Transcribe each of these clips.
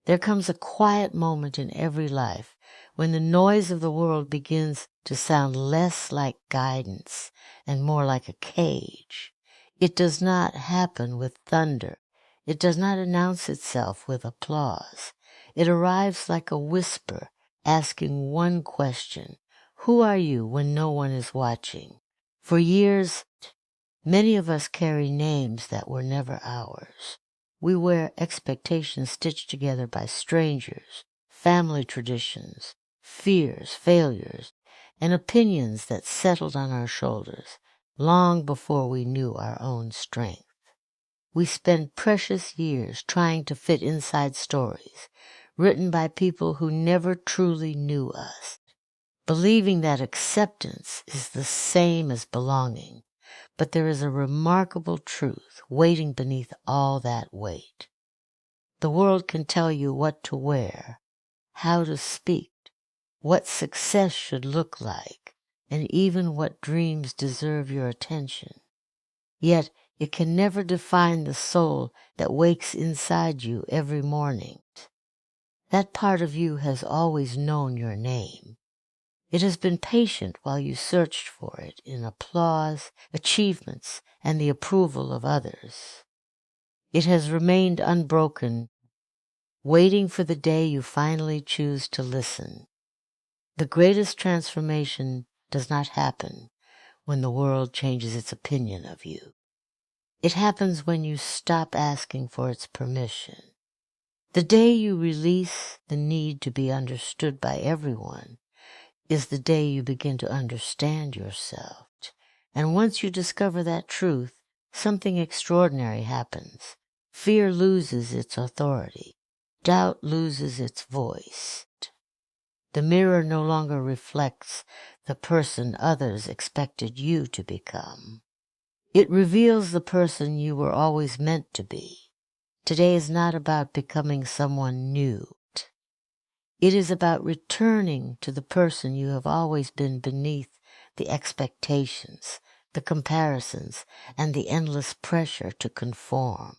There comes a quiet moment in every life when the noise of the world begins to sound less like guidance and more like a cage. It does not happen with thunder. It does not announce itself with applause. It arrives like a whisper, asking one question: who are you when no one is watching? For years, many of us carry names that were never ours. We wear expectations stitched together by strangers, family traditions, fears, failures, and opinions that settled on our shoulders long before we knew our own strength. We spend precious years trying to fit inside stories written by people who never truly knew us, believing that acceptance is the same as belonging. But there is a remarkable truth waiting beneath all that weight. The world can tell you what to wear, how to speak, what success should look like, and even what dreams deserve your attention. Yet it can never define the soul that wakes inside you every morning. That part of you has always known your name. It has been patient while you searched for it in applause, achievements, and the approval of others. It has remained unbroken, waiting for the day you finally choose to listen. The greatest transformation does not happen when the world changes its opinion of you. It happens when you stop asking for its permission. The day you release the need to be understood by everyone is the day you begin to understand yourself. And once you discover that truth, something extraordinary happens. Fear loses its authority. Doubt loses its voice. The mirror no longer reflects the person others expected you to become. It reveals the person you were always meant to be. Today is not about becoming someone new. It is about returning to the person you have always been beneath the expectations, the comparisons, and the endless pressure to conform.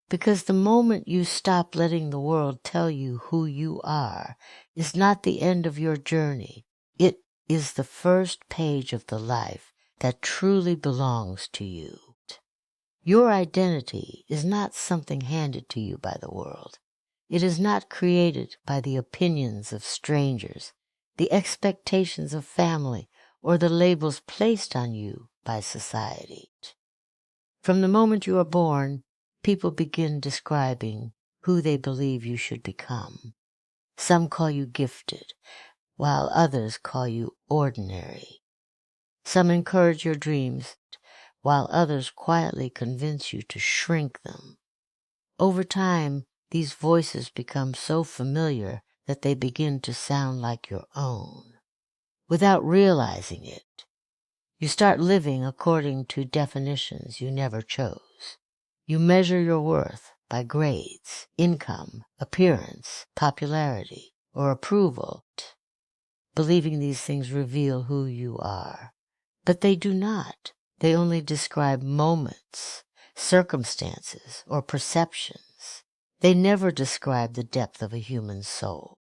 Because the moment you stop letting the world tell you who you are is not the end of your journey. It is the first page of the life that truly belongs to you. Your identity is not something handed to you by the world. It is not created by the opinions of strangers, the expectations of family, or the labels placed on you by society. From the moment you are born, people begin describing who they believe you should become. Some call you gifted, while others call you ordinary. Some encourage your dreams, while others quietly convince you to shrink them. Over time, these voices become so familiar that they begin to sound like your own. Without realizing it, you start living according to definitions you never chose. You measure your worth by grades, income, appearance, popularity, or approval, believing these things reveal who you are. But they do not. They only describe moments, circumstances, or perceptions. They never describe the depth of a human soul.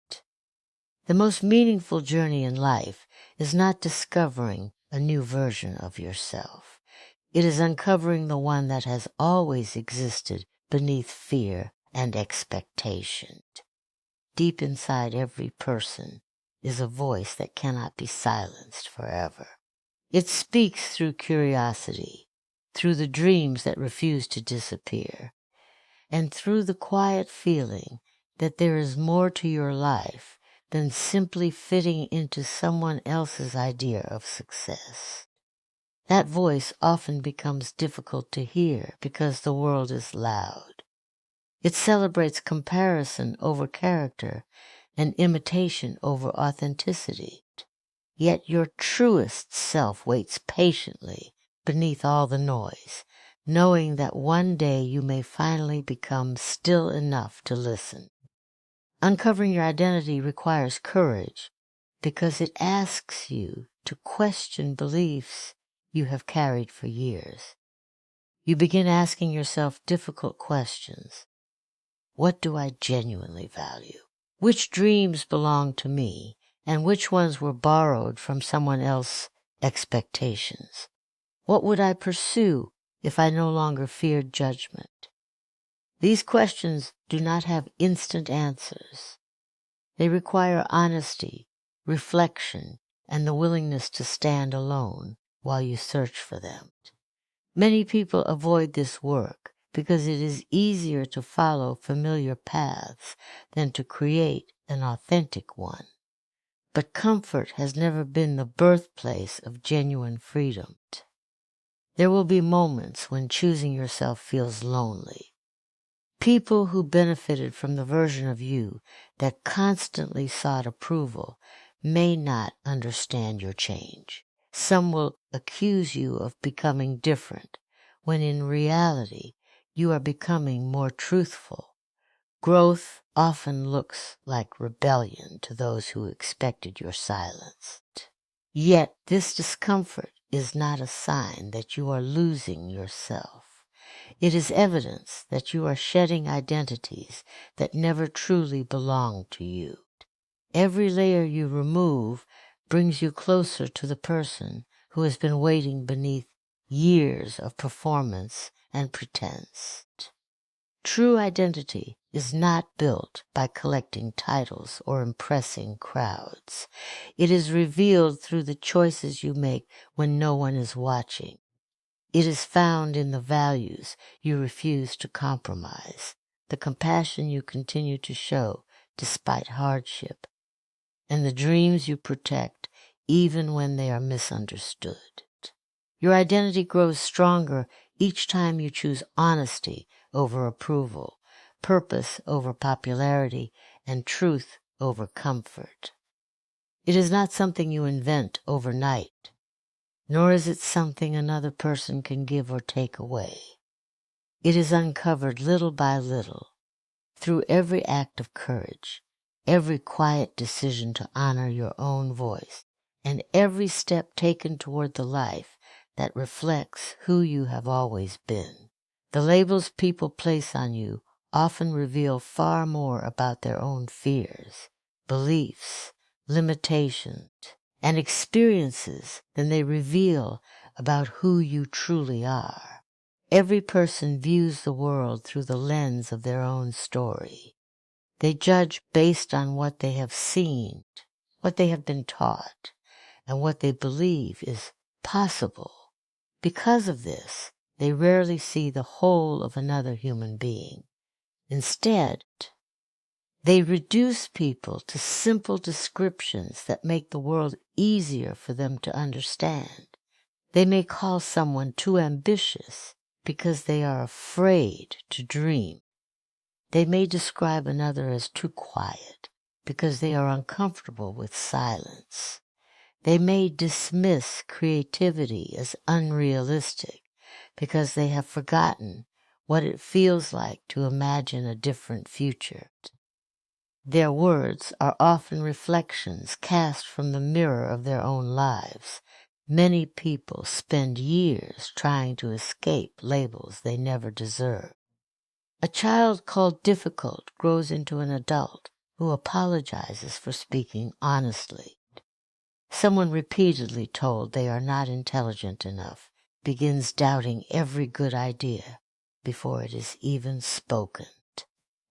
The most meaningful journey in life is not discovering a new version of yourself. It is uncovering the one that has always existed beneath fear and expectation. Deep inside every person is a voice that cannot be silenced forever. It speaks through curiosity, through the dreams that refuse to disappear, and through the quiet feeling that there is more to your life than simply fitting into someone else's idea of success. That voice often becomes difficult to hear because the world is loud. It celebrates comparison over character and imitation over authenticity. Yet your truest self waits patiently beneath all the noise, knowing that one day you may finally become still enough to listen. Uncovering your identity requires courage because it asks you to question beliefs you have carried for years. You begin asking yourself difficult questions. What do I genuinely value? Which dreams belong to me, and which ones were borrowed from someone else's expectations? What would I pursue if I no longer feared judgment? These questions do not have instant answers. They require honesty, reflection, and the willingness to stand alone while you search for them. Many people avoid this work because it is easier to follow familiar paths than to create an authentic one. But comfort has never been the birthplace of genuine freedom. There will be moments when choosing yourself feels lonely. People who benefited from the version of you that constantly sought approval may not understand your change. Some will accuse you of becoming different, when in reality you are becoming more truthful. Growth often looks like rebellion to those who expected your silence. Yet this discomfort is not a sign that you are losing yourself. It is evidence that you are shedding identities that never truly belonged to you. Every layer you remove brings you closer to the person who has been waiting beneath years of performance and pretense. True identity is not built by collecting titles or impressing crowds. It is revealed through the choices you make when no one is watching. It is found in the values you refuse to compromise, the compassion you continue to show despite hardship, and the dreams you protect even when they are misunderstood. Your identity grows stronger each time you choose honesty over approval, purpose over popularity, and truth over comfort. It is not something you invent overnight, nor is it something another person can give or take away. It is uncovered little by little, through every act of courage, every quiet decision to honor your own voice, and every step taken toward the life that reflects who you have always been. The labels people place on you often reveal far more about their own fears, beliefs, limitations, and experiences than they reveal about who you truly are. Every person views the world through the lens of their own story. They judge based on what they have seen, what they have been taught, and what they believe is possible. Because of this, they rarely see the whole of another human being. Instead, they reduce people to simple descriptions that make the world easier for them to understand. They may call someone too ambitious because they are afraid to dream. They may describe another as too quiet because they are uncomfortable with silence. They may dismiss creativity as unrealistic because they have forgotten what it feels like to imagine a different future. Their words are often reflections cast from the mirror of their own lives. Many people spend years trying to escape labels they never deserve. A child called difficult grows into an adult who apologizes for speaking honestly. Someone repeatedly told they are not intelligent enough begins doubting every good idea before it is even spoken.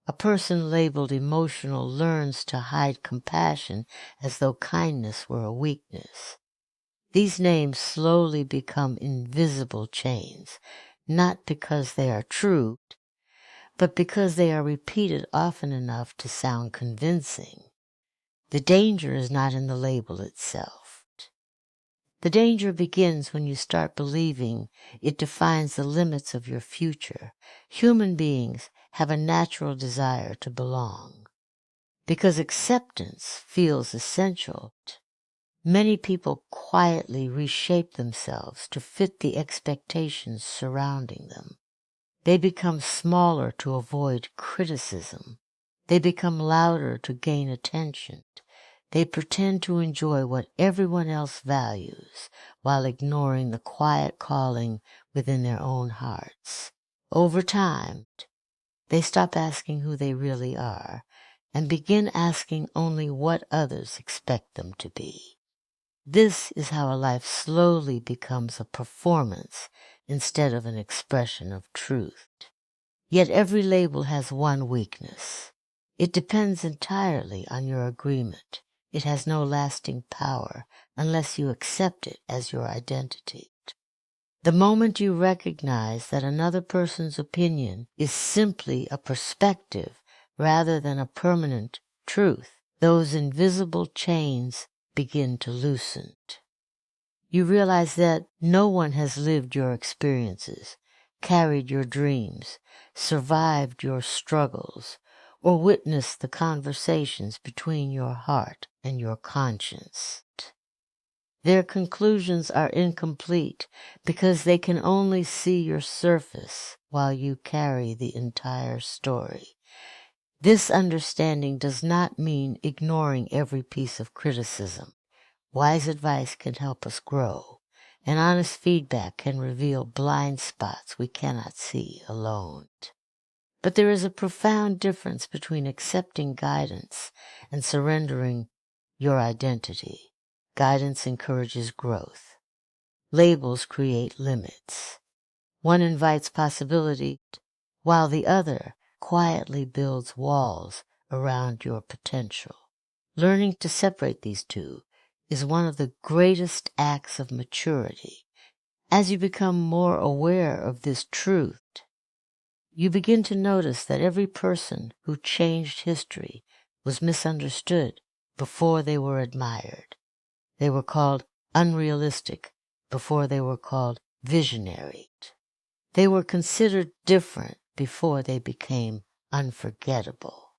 A person labeled emotional learns to hide compassion as though kindness were a weakness. These names slowly become invisible chains, not because they are true, but because they are repeated often enough to sound convincing. The danger is not in the label itself. The danger begins when you start believing it defines the limits of your future. Human beings have a natural desire to belong. Because acceptance feels essential, many people quietly reshape themselves to fit the expectations surrounding them. They become smaller to avoid criticism. They become louder to gain attention. They pretend to enjoy what everyone else values while ignoring the quiet calling within their own hearts. Over time, They stop asking who they really are and begin asking only what others expect them to be. This is how a life slowly becomes a performance instead of an expression of truth. Yet every label has one weakness. It depends entirely on your agreement. It has no lasting power unless you accept it as your identity. The moment you recognize that another person's opinion is simply a perspective rather than a permanent truth, those invisible chains begin to loosen. You realize that no one has lived your experiences, carried your dreams, survived your struggles, or witnessed the conversations between your heart and your conscience. Their conclusions are incomplete because they can only see your surface while you carry the entire story. This understanding does not mean ignoring every piece of criticism. Wise advice can help us grow, and honest feedback can reveal blind spots we cannot see alone. But there is a profound difference between accepting guidance and surrendering your identity. Guidance encourages growth. Labels create limits. One invites possibility, while the other quietly builds walls around your potential. Learning to separate these two is one of the greatest acts of maturity. As you become more aware of this truth, you begin to notice that every person who changed history was misunderstood before they were admired. They were called unrealistic before they were called visionary. They were considered different before they became unforgettable.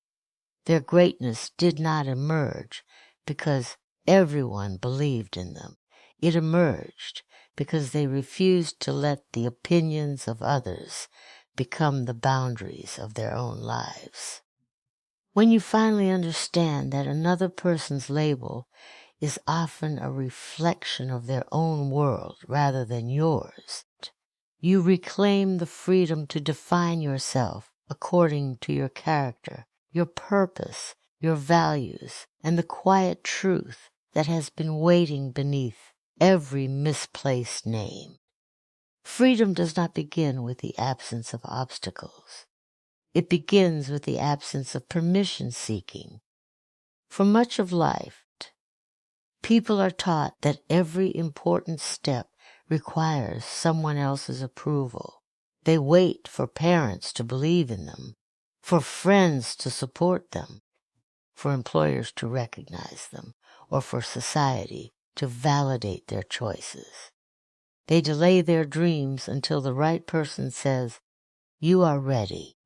Their greatness did not emerge because everyone believed in them. It emerged because they refused to let the opinions of others become the boundaries of their own lives. When you finally understand that another person's label is often a reflection of their own world rather than yours, you reclaim the freedom to define yourself according to your character, your purpose, your values, and the quiet truth that has been waiting beneath every misplaced name. Freedom does not begin with the absence of obstacles. It begins with the absence of permission seeking. For much of life, people are taught that every important step requires someone else's approval. They wait for parents to believe in them, for friends to support them, for employers to recognize them, or for society to validate their choices. They delay their dreams until the right person says, "You are ready."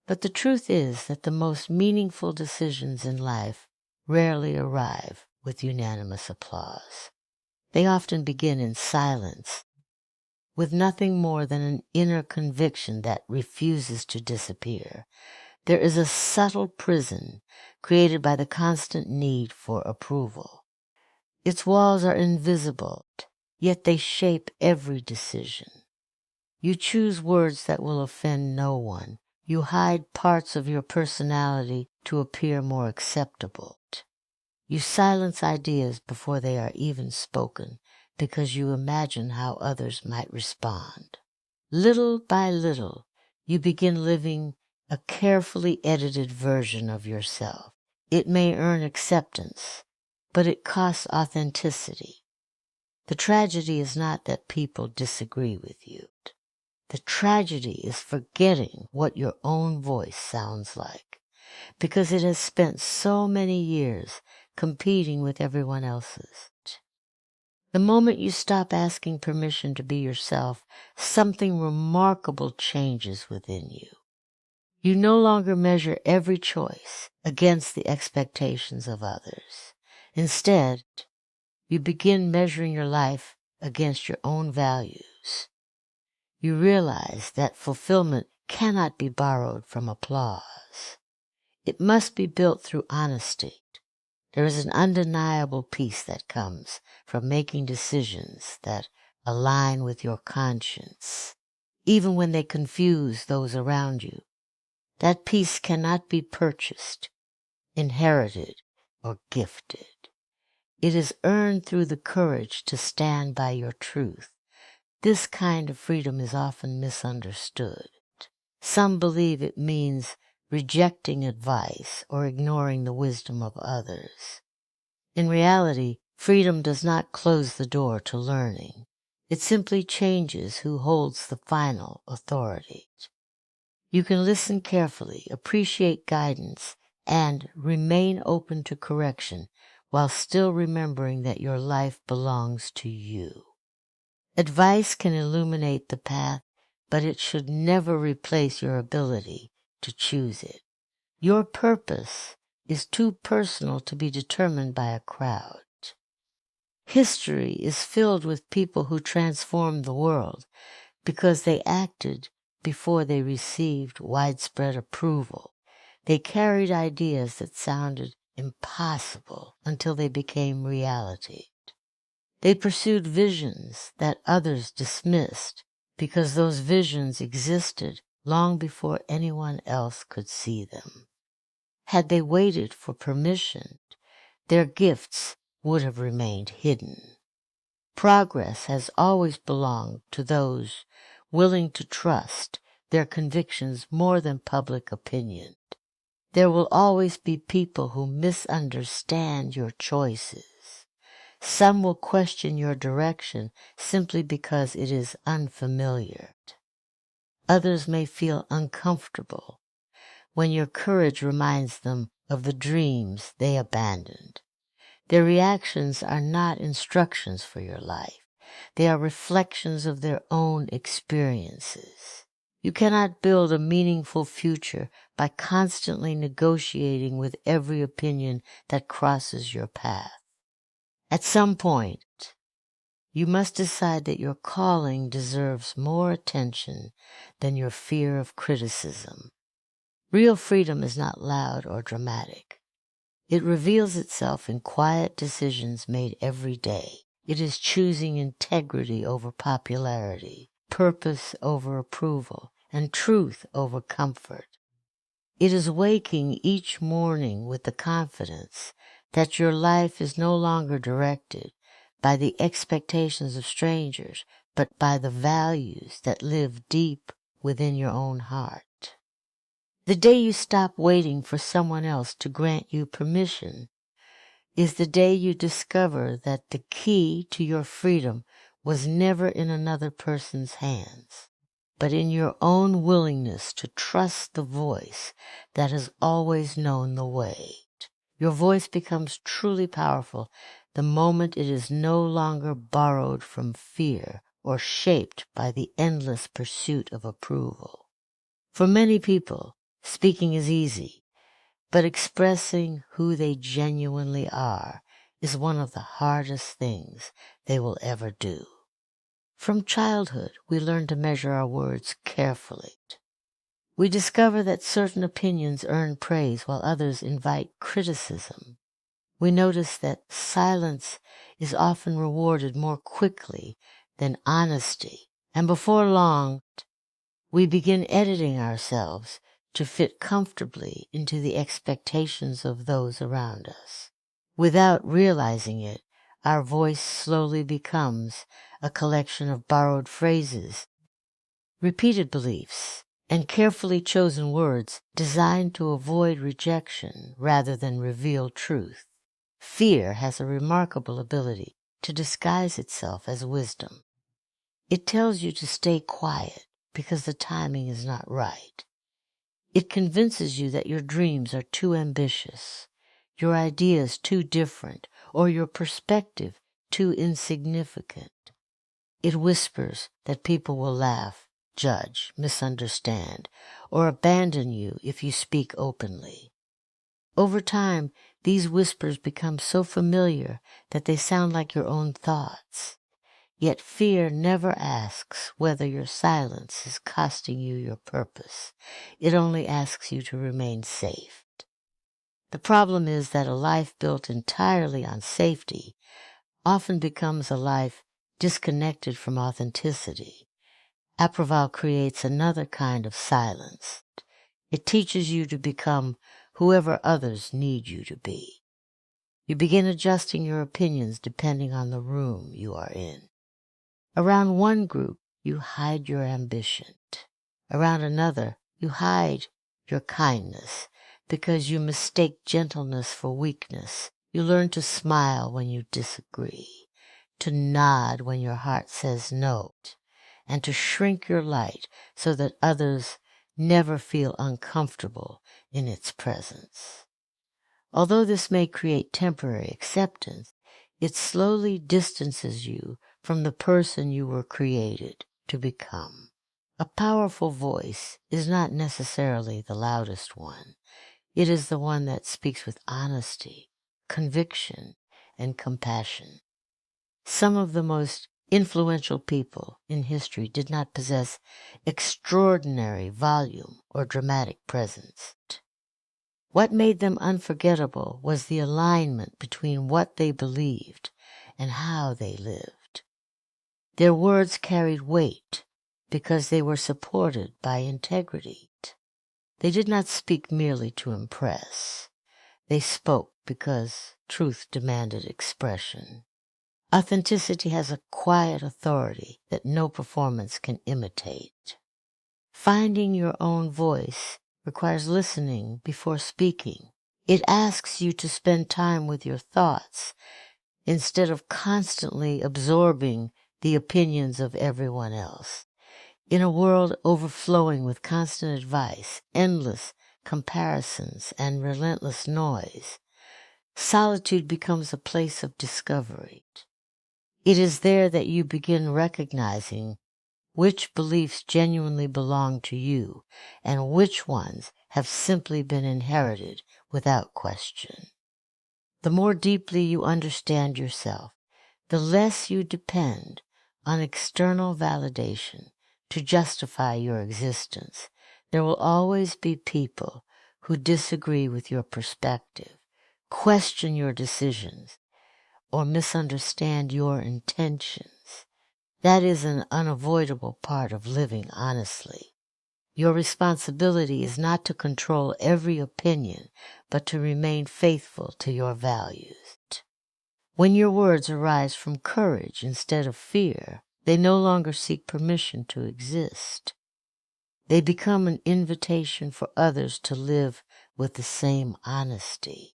But the truth is that the most meaningful decisions in life rarely arrive with unanimous applause. They often begin in silence, with nothing more than an inner conviction that refuses to disappear. There is a subtle prison created by the constant need for approval. Its walls are invisible, yet they shape every decision. You choose words that will offend no one. You hide parts of your personality to appear more acceptable. You silence ideas before they are even spoken because you imagine how others might respond. Little by little, you begin living a carefully edited version of yourself. It may earn acceptance, but it costs authenticity. The tragedy is not that people disagree with you. The tragedy is forgetting what your own voice sounds like, because it has spent so many years competing with everyone else's. The moment you stop asking permission to be yourself, something remarkable changes within you. You no longer measure every choice against the expectations of others. Instead, you begin measuring your life against your own values. You realize that fulfillment cannot be borrowed from applause. It must be built through honesty. There is an undeniable peace that comes from making decisions that align with your conscience, even when they confuse those around you. That peace cannot be purchased, inherited, or gifted. It is earned through the courage to stand by your truth. This kind of freedom is often misunderstood. Some believe it means rejecting advice or ignoring the wisdom of others. In reality, freedom does not close the door to learning. It simply changes who holds the final authority. You can listen carefully, appreciate guidance, and remain open to correction while still remembering that your life belongs to you. Advice can illuminate the path, but it should never replace your ability to choose it. Your purpose is too personal to be determined by a crowd. History is filled with people who transformed the world because they acted before they received widespread approval. They carried ideas that sounded impossible until they became reality. They pursued visions that others dismissed because those visions existed long before anyone else could see them. Had they waited for permission, their gifts would have remained hidden. Progress has always belonged to those willing to trust their convictions more than public opinion. There will always be people who misunderstand your choices. Some will question your direction simply because it is unfamiliar. Others may feel uncomfortable when your courage reminds them of the dreams they abandoned. Their reactions are not instructions for your life. They are reflections of their own experiences. You cannot build a meaningful future by constantly negotiating with every opinion that crosses your path. At some point, you must decide that your calling deserves more attention than your fear of criticism. Real freedom is not loud or dramatic. It reveals itself in quiet decisions made every day. It is choosing integrity over popularity, purpose over approval, and truth over comfort. It is waking each morning with the confidence that your life is no longer directed by the expectations of strangers, but by the values that live deep within your own heart. The day you stop waiting for someone else to grant you permission is the day you discover that the key to your freedom was never in another person's hands, but in your own willingness to trust the voice that has always known the way. Your voice becomes truly powerful the moment it is no longer borrowed from fear or shaped by the endless pursuit of approval. For many people, speaking is easy, but expressing who they genuinely are is one of the hardest things they will ever do. From childhood, we learn to measure our words carefully. We discover that certain opinions earn praise while others invite criticism. We notice that silence is often rewarded more quickly than honesty, and before long, we begin editing ourselves to fit comfortably into the expectations of those around us. Without realizing it, our voice slowly becomes a collection of borrowed phrases, repeated beliefs, and carefully chosen words designed to avoid rejection rather than reveal truth. Fear has a remarkable ability to disguise itself as wisdom. It tells you to stay quiet because the timing is not right. It convinces you that your dreams are too ambitious, your ideas too different, or your perspective too insignificant. It whispers that people will laugh, judge, misunderstand, or abandon you if you speak openly. Over time, these whispers become so familiar that they sound like your own thoughts. Yet fear never asks whether your silence is costing you your purpose. It only asks you to remain safe. The problem is that a life built entirely on safety often becomes a life disconnected from authenticity. Approval creates another kind of silence, It teaches you to become whoever others need you to be. You begin adjusting your opinions depending on the room you are in. Around one group, you hide your ambition. Around another, you hide your kindness because you mistake gentleness for weakness. You learn to smile when you disagree, to nod when your heart says no, and to shrink your light so that others never feel uncomfortable in its presence. Although this may create temporary acceptance, it slowly distances you from the person you were created to become. A powerful voice is not necessarily the loudest one. It is the one that speaks with honesty, conviction, and compassion. Some of the most influential people in history did not possess extraordinary volume or dramatic presence. What made them unforgettable was the alignment between what they believed and how they lived. Their words carried weight because they were supported by integrity. They did not speak merely to impress. They spoke because truth demanded expression. Authenticity has a quiet authority that no performance can imitate. Finding your own voice requires listening before speaking. It asks you to spend time with your thoughts instead of constantly absorbing the opinions of everyone else. In a world overflowing with constant advice, endless comparisons, and relentless noise, solitude becomes a place of discovery. It is there that you begin recognizing which beliefs genuinely belong to you and which ones have simply been inherited without question. The more deeply you understand yourself, the less you depend on external validation to justify your existence. There will always be people who disagree with your perspective, question your decisions, or misunderstand your intentions. That is an unavoidable part of living honestly. Your responsibility is not to control every opinion, but to remain faithful to your values. When your words arise from courage instead of fear, they no longer seek permission to exist. They become an invitation for others to live with the same honesty.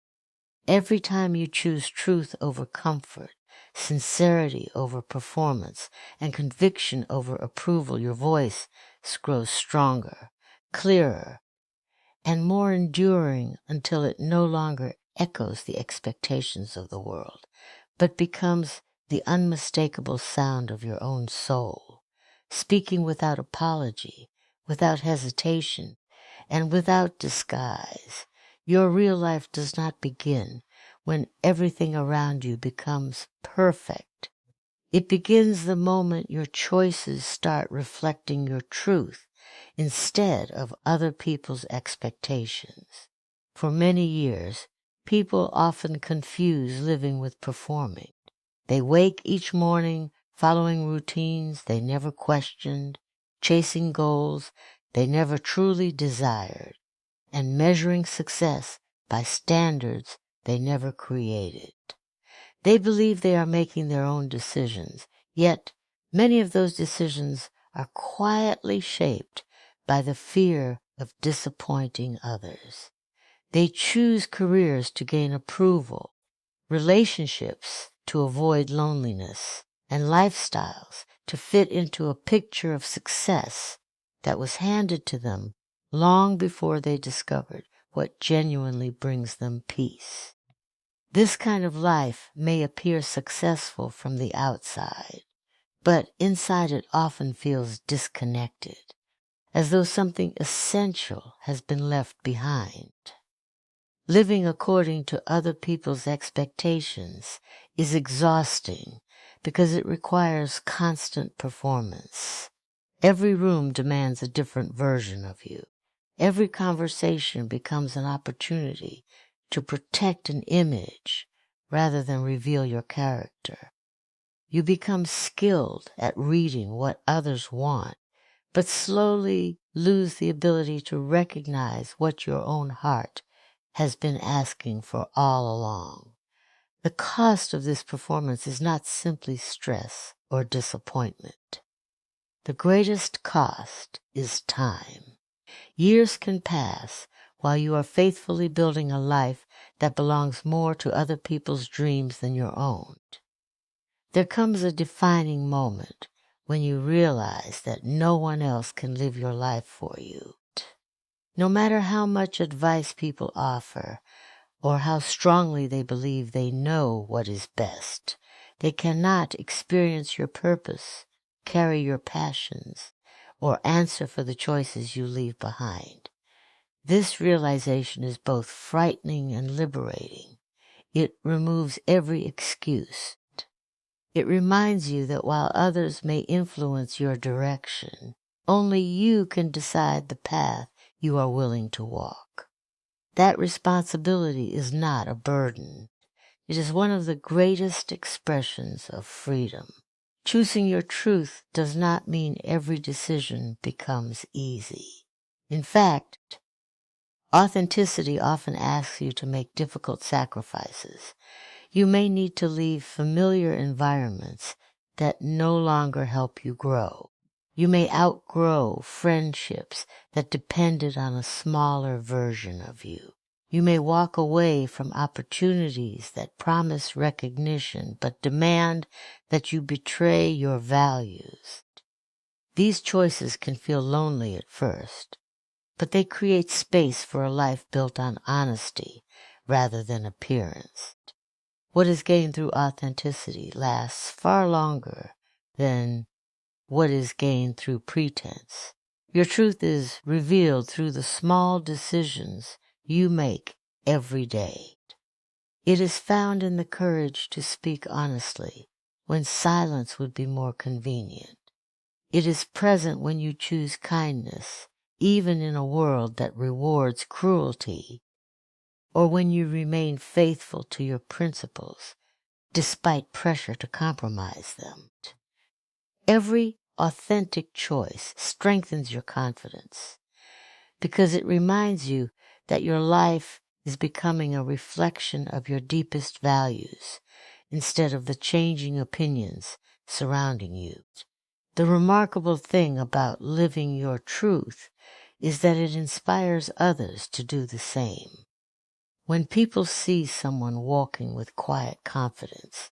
Every time you choose truth over comfort, sincerity over performance, and conviction over approval, your voice grows stronger, clearer, and more enduring until it no longer echoes the expectations of the world, but becomes the unmistakable sound of your own soul, speaking without apology, without hesitation, and without disguise. Your real life does not begin when everything around you becomes perfect. It begins the moment your choices start reflecting your truth instead of other people's expectations. For many years, people often confuse living with performing. They wake each morning following routines they never questioned, chasing goals they never truly desired, and measuring success by standards they never created. They believe they are making their own decisions, yet many of those decisions are quietly shaped by the fear of disappointing others. They choose careers to gain approval, relationships to avoid loneliness, and lifestyles to fit into a picture of success that was handed to them long before they discovered what genuinely brings them peace. This kind of life may appear successful from the outside, but inside it often feels disconnected, as though something essential has been left behind. Living according to other people's expectations is exhausting because it requires constant performance. Every room demands a different version of you. Every conversation becomes an opportunity to protect an image rather than reveal your character. You become skilled at reading what others want, but slowly lose the ability to recognize what your own heart has been asking for all along. The cost of this performance is not simply stress or disappointment. The greatest cost is time. Years can pass while you are faithfully building a life that belongs more to other people's dreams than your own. There comes a defining moment when you realize that no one else can live your life for you. No matter how much advice people offer or how strongly they believe they know what is best, they cannot experience your purpose, carry your passions, or answer for the choices you leave behind. This realization is both frightening and liberating. It removes every excuse. It reminds you that while others may influence your direction, only you can decide the path you are willing to walk. That responsibility is not a burden. It is one of the greatest expressions of freedom. Choosing your truth does not mean every decision becomes easy. In fact, authenticity often asks you to make difficult sacrifices. You may need to leave familiar environments that no longer help you grow. You may outgrow friendships that depended on a smaller version of you. You may walk away from opportunities that promise recognition but demand that you betray your values. These choices can feel lonely at first, but they create space for a life built on honesty rather than appearance. What is gained through authenticity lasts far longer than what is gained through pretense. Your truth is revealed through the small decisions you make every day. It is found in the courage to speak honestly when silence would be more convenient. It is present when you choose kindness, even in a world that rewards cruelty, or when you remain faithful to your principles despite pressure to compromise them. Every authentic choice strengthens your confidence because it reminds you that your life is becoming a reflection of your deepest values instead of the changing opinions surrounding you. The remarkable thing about living your truth is that it inspires others to do the same. When people see someone walking with quiet confidence,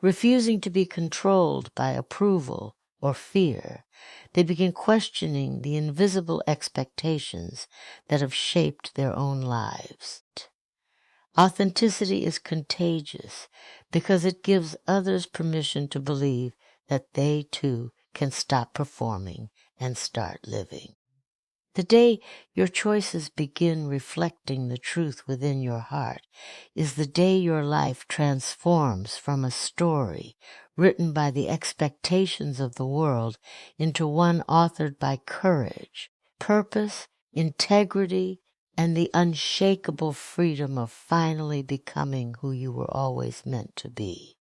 refusing to be controlled by approval or fear, they begin questioning the invisible expectations that have shaped their own lives. Authenticity is contagious because it gives others permission to believe that they too can stop performing and start living. The day your choices begin reflecting the truth within your heart is the day your life transforms from a story written by the expectations of the world into one authored by courage, purpose, integrity, and the unshakable freedom of finally becoming who you were always meant to be.